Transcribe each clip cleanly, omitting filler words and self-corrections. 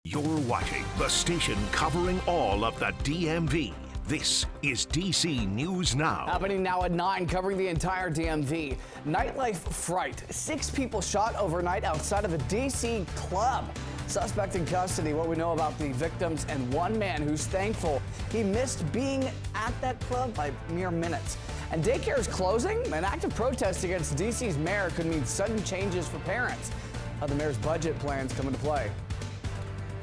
You're watching the station covering all of the DMV. This is DC News Now. Happening now at 9, covering the entire DMV. Nightlife fright. 6 people shot overnight outside of a DC club. Suspect in custody. What we know about the victims, and one man who's thankful he missed being at that club by mere minutes. And daycare is closing. An active protest against DC's mayor could mean sudden changes for parents. How the mayor's budget plans come into play.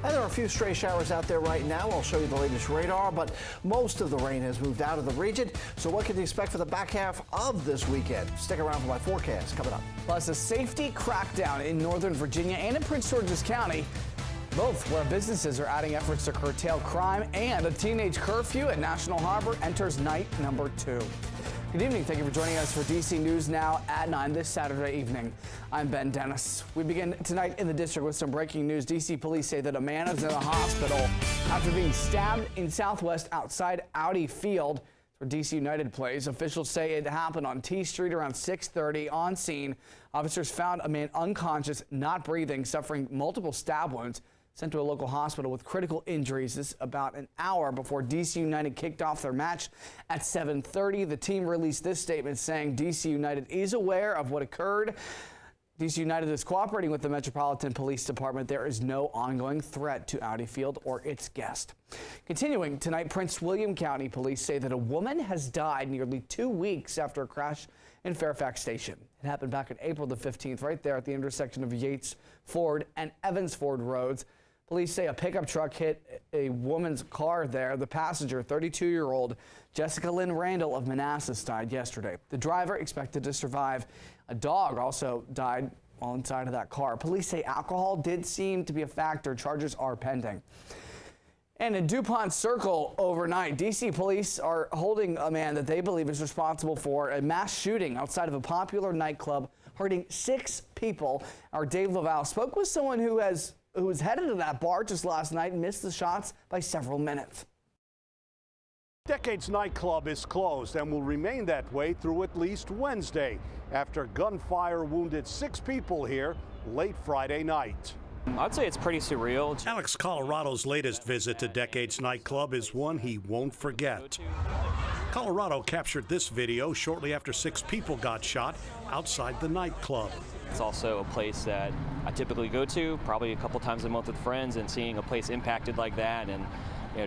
And there are a few stray showers out there right now. I'll show you the latest radar, but most of the rain has moved out of the region. So what can you expect for the back half of this weekend? Stick around for my forecast coming up. Plus, a safety crackdown in Northern Virginia and in Prince George's County, both where businesses are adding efforts to curtail crime, and a teenage curfew at National Harbor enters night number 2. Good evening. Thank you for joining us for DC News Now at 9 this Saturday evening. I'm Ben Dennis. We begin tonight in the district with some breaking news. DC police say that a man is in the hospital after being stabbed in Southwest outside Audi Field, where DC United plays. Officials say it happened on T Street around 6:30. On scene, officers found a man unconscious, not breathing, suffering multiple stab wounds. Sent to a local hospital with critical injuries. This about an hour before DC United kicked off their match at 7:30. The team released this statement saying DC United is aware of what occurred. DC United is cooperating with the Metropolitan Police Department. There is no ongoing threat to Audi Field or its guest. Continuing tonight, Prince William County police say that a woman has died nearly 2 weeks after a crash in Fairfax Station. It happened back on April the 15th, right there at the intersection of Yates Ford and Evans Ford roads. Police say a pickup truck hit a woman's car there. The passenger, 32-year-old Jessica Lynn Randall of Manassas, died yesterday. The driver expected to survive. A dog also died while inside of that car. Police say alcohol did seem to be a factor. Charges are pending. And in DuPont Circle overnight, DC police are holding a man that they believe is responsible for a mass shooting outside of a popular nightclub, hurting 6 people. Our Dave Laval spoke with someone who was headed to that bar just last night and missed the shots by several minutes. Decades nightclub is closed and will remain that way through at least Wednesday after gunfire wounded 6 people here late Friday night. I'd say it's pretty surreal. Alex Colorado's latest visit to Decades nightclub is one he won't forget. Colorado captured this video shortly after 6 people got shot outside the nightclub. It's also a place that I typically go to probably a couple times a month with friends, and seeing a place impacted like that, and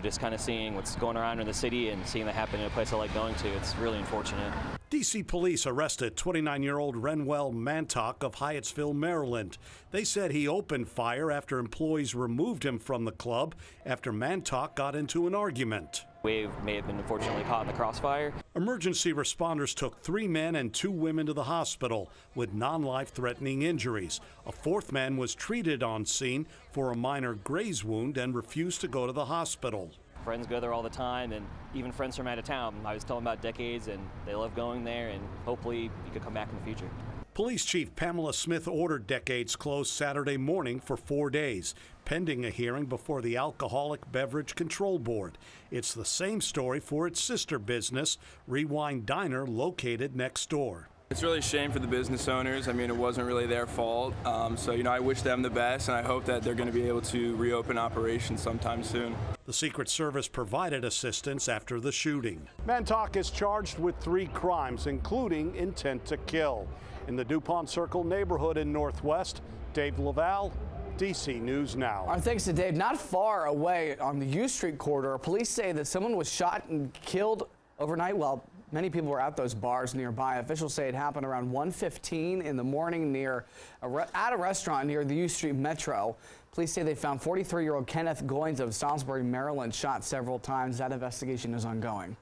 just kind of seeing what's going around in the city and seeing that happen in a place I like going to, it's really unfortunate. DC police arrested 29-year-old Renwell Mantock of Hyattsville, Maryland. They said he opened fire after employees removed him from the club after Mantock got into an argument. Wave may have been unfortunately caught in the crossfire. Emergency responders took 3 men and 2 women to the hospital with non-life-threatening injuries. A 4th man was treated on scene for a minor graze wound and refused to go to the hospital. Friends go there all the time, and even friends from out of town. I was telling about Decades, and they love going there, and hopefully you could come back in the future. Police Chief Pamela Smith ordered Decades closed Saturday morning for 4 days, pending a hearing before the Alcoholic Beverage Control Board. It's the same story for its sister business, Rewind Diner, located next door. It's really a shame for the business owners. I mean, it wasn't really their fault. So, I wish them the best, and I hope that they're going to be able to reopen operations sometime soon. The Secret Service provided assistance after the shooting. Mantock is charged with 3 crimes, including intent to kill. In the DuPont Circle neighborhood in Northwest, Dave Laval, DC News Now. Our thanks to Dave. Not far away on the U Street corridor, police say that someone was shot and killed overnight while many people were at those bars nearby. Officials say it happened around 1:15 in the morning at a restaurant near the U Street Metro. Police say they found 43-year-old Kenneth Goins of Salisbury, Maryland, shot several times. That investigation is ongoing.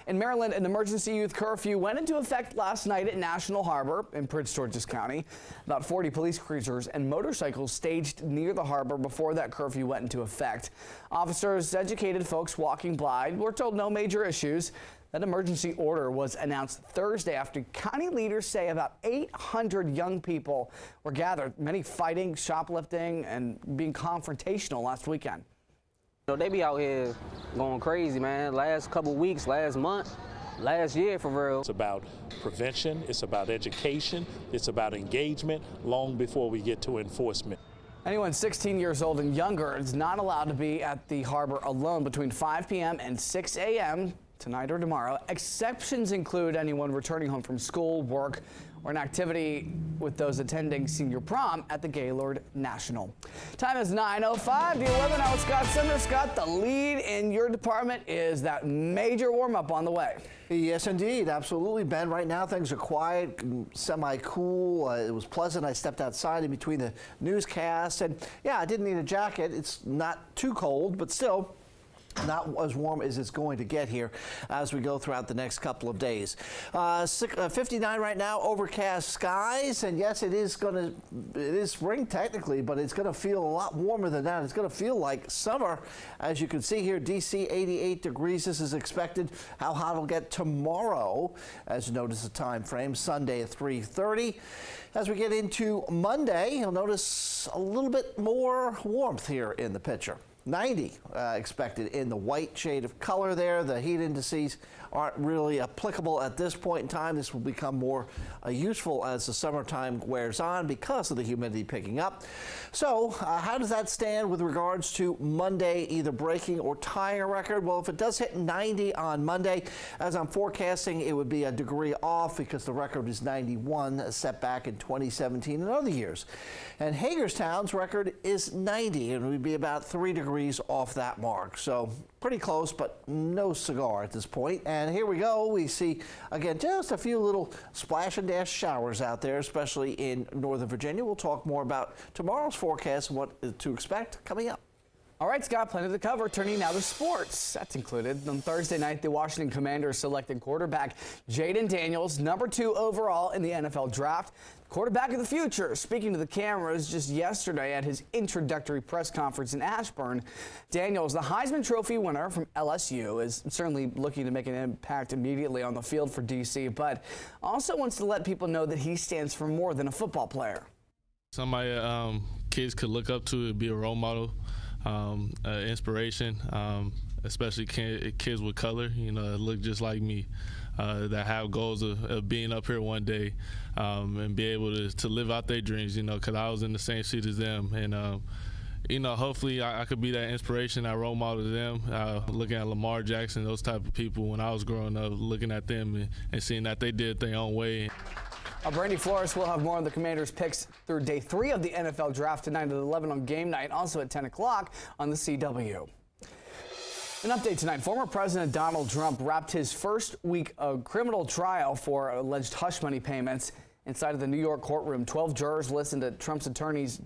In Maryland, an emergency youth curfew went into effect last night at National Harbor in Prince George's County. About 40 police cruisers and motorcycles staged near the harbor before that curfew went into effect. Officers educated folks walking by. We're told no major issues. That emergency order was announced Thursday after county leaders say about 800 young people were gathered, many fighting, shoplifting, and being confrontational last weekend. They be out here going crazy, man. Last couple weeks, last month, last year, for real. It's about prevention, it's about education, it's about engagement long before we get to enforcement. Anyone 16 years old and younger is not allowed to be at the harbor alone between 5 p.m. and 6 a.m. tonight or tomorrow. Exceptions include anyone returning home from school, work, or an activity with those attending senior prom at the Gaylord National. Time is 9:05. The 11-hour Scott Sumner. Scott, the lead in your department is that major warm-up on the way. Yes, indeed. Absolutely, Ben. Right now, things are quiet, semi-cool. It was pleasant. I stepped outside in between the newscasts, and yeah, I didn't need a jacket. It's not too cold, but still not as warm as it's going to get here as we go throughout the next couple of days. 59 right now, overcast skies, and yes, it is spring technically, but it's going to feel a lot warmer than that. It's going to feel like summer. As you can see here, DC 88 degrees. This is expected. How hot it'll get tomorrow, as you notice the time frame, Sunday at 3:30. As we get into Monday, you'll notice a little bit more warmth here in the picture. 90 expected in the white shade of color there. The heat indices aren't really applicable at this point in time. This will become more useful as the summertime wears on because of the humidity picking up. So how does that stand with regards to Monday, either breaking or tying a record? Well, if it does hit 90 on Monday, as I'm forecasting, it would be a degree off because the record is 91, set back in 2017 and other years. And Hagerstown's record is 90, and we'd be about 3 degrees off that mark. So pretty close, but no cigar at this point. And here we go. We see, again, just a few little splash and dash showers out there, especially in Northern Virginia. We'll talk more about tomorrow's forecast and what to expect coming up. All right, Scott, plenty to cover. Turning now to sports. That's included. On Thursday night, the Washington Commanders selected quarterback Jayden Daniels, #2 overall in the NFL draft. Quarterback of the future. Speaking to the cameras just yesterday at his introductory press conference in Ashburn, Daniels, the Heisman Trophy winner from LSU, is certainly looking to make an impact immediately on the field for DC, but also wants to let people know that he stands for more than a football player. Somebody kids could look up to, be a role model, inspiration, especially kids with color, that look just like me, that have goals of being up here one day and be able to live out their dreams, because I was in the same seat as them. And, hopefully I could be that inspiration, that role model to them, looking at Lamar Jackson, those type of people when I was growing up, looking at them and seeing that they did their own way. Brandy Flores will have more on the Commanders' picks through day 3 of the NFL Draft tonight at 11 on Game Night, also at 10 o'clock on the CW. An update tonight. Former President Donald Trump wrapped his first week of criminal trial for alleged hush money payments inside of the New York courtroom. 12 jurors listened to Trump's attorney's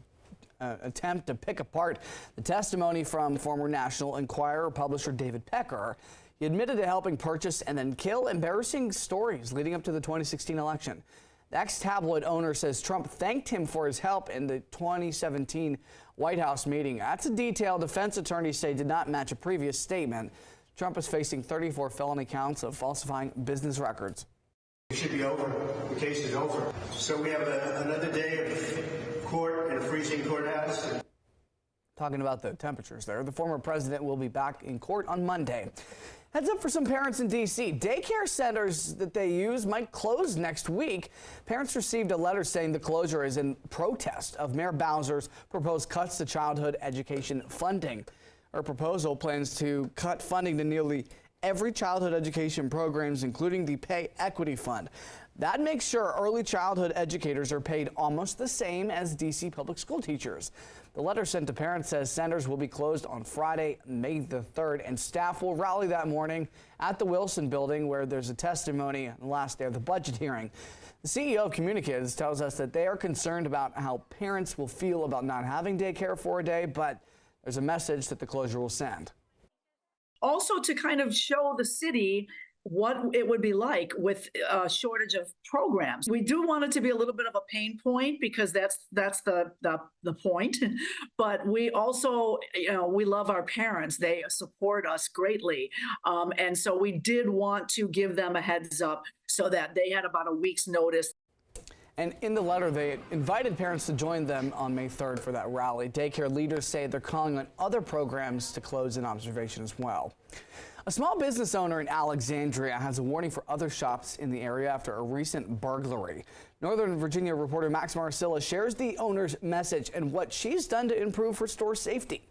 attempt to pick apart the testimony from former National Enquirer publisher David Pecker. He admitted to helping purchase and then kill embarrassing stories leading up to the 2016 election. The ex-tabloid owner says Trump thanked him for his help in the 2017 White House meeting. That's a detail defense attorneys say did not match a previous statement. Trump is facing 34 felony counts of falsifying business records. It should be over. The case is over. So we have another day of court in a freezing courthouse. Talking about the temperatures there, the former president will be back in court on Monday. Heads up for some parents in D.C. Daycare centers that they use might close next week. Parents received a letter saying the closure is in protest of Mayor Bowser's proposed cuts to childhood education funding. Her proposal plans to cut funding to nearly every childhood education programs, including the Pay Equity Fund. That makes sure early childhood educators are paid almost the same as D.C. public school teachers. The letter sent to parents says centers will be closed on Friday, May the 3rd, and staff will rally that morning at the Wilson Building, where there's a testimony on the last day of the budget hearing. The CEO of Communicatives tells us that they are concerned about how parents will feel about not having daycare for a day, but there's a message that the closure will send. Also to kind of show the city what it would be like with a shortage of programs. We do want it to be a little bit of a pain point because that's the point. But we also, we love our parents. They support us greatly. And so we did want to give them a heads up so that they had about a week's notice. And in the letter, they invited parents to join them on May 3rd for that rally. Daycare leaders say they're calling on other programs to close in observation as well. A small business owner in Alexandria has a warning for other shops in the area after a recent burglary. Northern Virginia reporter Max Marcilla shares the owner's message and what she's done to improve her store safety.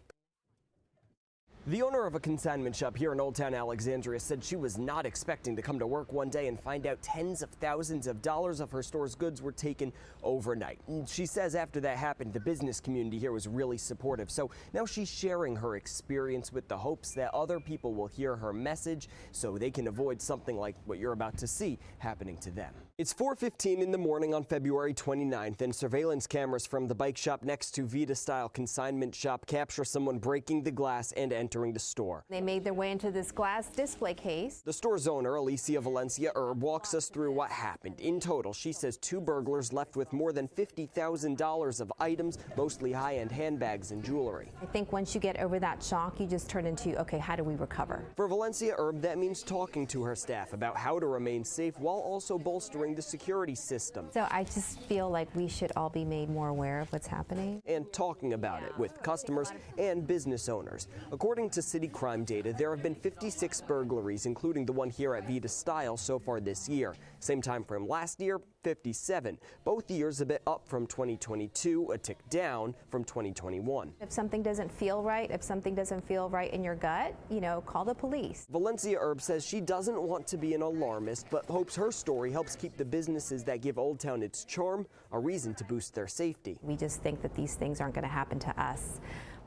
The owner of a consignment shop here in Old Town Alexandria said she was not expecting to come to work one day and find out tens of thousands of dollars of her store's goods were taken overnight. And she says after that happened, the business community here was really supportive. So now she's sharing her experience with the hopes that other people will hear her message so they can avoid something like what you're about to see happening to them. It's 4:15 in the morning on February 29th, and surveillance cameras from the bike shop next to Vita Style Consignment Shop capture someone breaking the glass and entering the store. They made their way into this glass display case. The store's owner, Alicia Valencia Erb, walks us through what happened. In total, she says 2 burglars left with more than $50,000 of items, mostly high-end handbags and jewelry. I think once you get over that shock, you just turn into, okay, how do we recover? For Valencia Erb, that means talking to her staff about how to remain safe while also bolstering the security system. So I just feel like we should all be made more aware of what's happening. And talking about it with customers and business owners. According to city crime data, there have been 56 burglaries, including the one here at Vita Style so far this year. Same time frame last year, 57. Both years a bit up from 2022, a tick down from 2021. If something doesn't feel right, if something doesn't feel right in your gut, call the police. Valencia Erb says she doesn't want to be an alarmist, but hopes her story helps keep the businesses that give Old Town its charm a reason to boost their safety. We just think that these things aren't going to happen to us,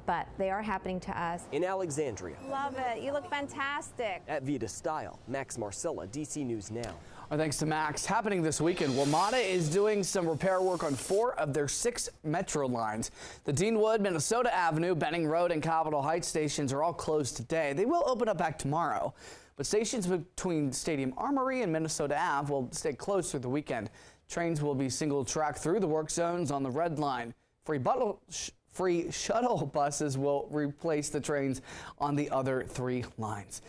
but they are happening to us. In Alexandria. Love it. You look fantastic. At Vita Style, Max Marcilla, DC News Now. Our thanks to Max. Happening this weekend, WMATA is doing some repair work on 4 of their 6 metro lines. The Deanwood, Minnesota Avenue, Benning Road, and Capitol Heights stations are all closed today. They will open up back tomorrow, but stations between Stadium Armory and Minnesota Ave will stay closed through the weekend. Trains will be single track through the work zones on the Red Line. Free shuttle buses will replace the trains on the other 3 lines.